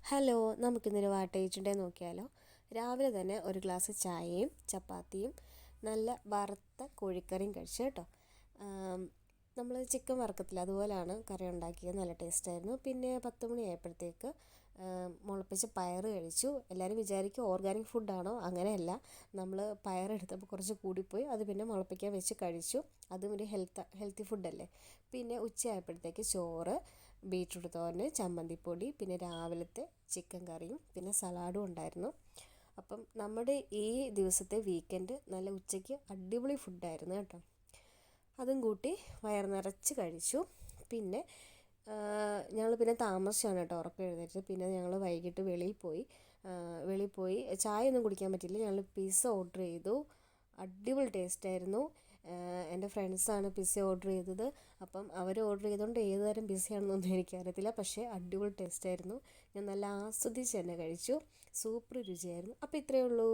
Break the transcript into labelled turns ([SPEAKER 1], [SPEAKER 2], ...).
[SPEAKER 1] Hello, നമുക്കിന്നൊരു വാട്ടേജിൻ്റെ നോക്കിയാലോ. രാവിലെ തന്നെ ഒരു ഗ്ലാസ് ചായയും ചപ്പാത്തിയും നല്ല വറുത്ത കോഴിക്കറിയും കഴിച്ചു കേട്ടോ. നമ്മൾ ചിക്കൻ വറുക്കത്തില്ല, അതുപോലെയാണ് കറി ഉണ്ടാക്കിയത്. നല്ല ടേസ്റ്റായിരുന്നു. പിന്നെ 10 മണി ആയപ്പോഴത്തേക്ക് മുളപ്പിച്ച പയർ കഴിച്ചു. എല്ലാവരും വിചാരിക്കും ഓർഗാനിക് ഫുഡാണോ? അങ്ങനെയല്ല, നമ്മൾ പയറെടുത്തപ്പോൾ കുറച്ച് കൂടിപ്പോയി, അത് പിന്നെ മുളപ്പിക്കാൻ വെച്ച് കഴിച്ചു. അതും ഒരു ഹെൽത്തി ഫുഡല്ലേ. പിന്നെ ഉച്ചയായപ്പോഴത്തേക്ക് ചോറ്, ബീറ്റ്റൂട്ട് തോരന്, ചമ്മന്തിപ്പൊടി, പിന്നെ രാവിലത്തെ ചിക്കൻ കറിയും പിന്നെ സലാഡും ഉണ്ടായിരുന്നു. അപ്പം നമ്മുടെ ഈ ദിവസത്തെ വീക്കെൻഡ് നല്ല ഉച്ചയ്ക്ക് അടിപൊളി ഫുഡായിരുന്നു കേട്ടോ. അതും കൂട്ടി വയർ നിറച്ച് കഴിച്ചു. പിന്നെ ഞങ്ങൾ പിന്നെ താമസിച്ചാണ് കേട്ടോ ഉറക്കം എഴുന്നേറ്റത്. പിന്നെ ഞങ്ങൾ വൈകിട്ട് വെളിയിൽ പോയി ചായ ഒന്നും കുടിക്കാൻ പറ്റില്ല. ഞങ്ങൾ പിസ്സ ഓർഡർ ചെയ്തു. അടിപൊളി ടേസ്റ്റായിരുന്നു. എൻ്റെ ഫ്രണ്ട്സാണ് പിസ്സ ഓർഡർ ചെയ്തത്. അപ്പം അവർ ഓർഡർ ചെയ്തുകൊണ്ട് ഏത് തരം പിസ്സയാണെന്നൊന്നും എനിക്കറിയത്തില്ല, പക്ഷേ അടിപൊളി ടേസ്റ്റായിരുന്നു. ഞാൻ നല്ല ആസ്വദിച്ച് തന്നെ കഴിച്ചു. സൂപ്പർ രുചിയായിരുന്നു. അപ്പോൾ ഇത്രയേ ഉള്ളൂ.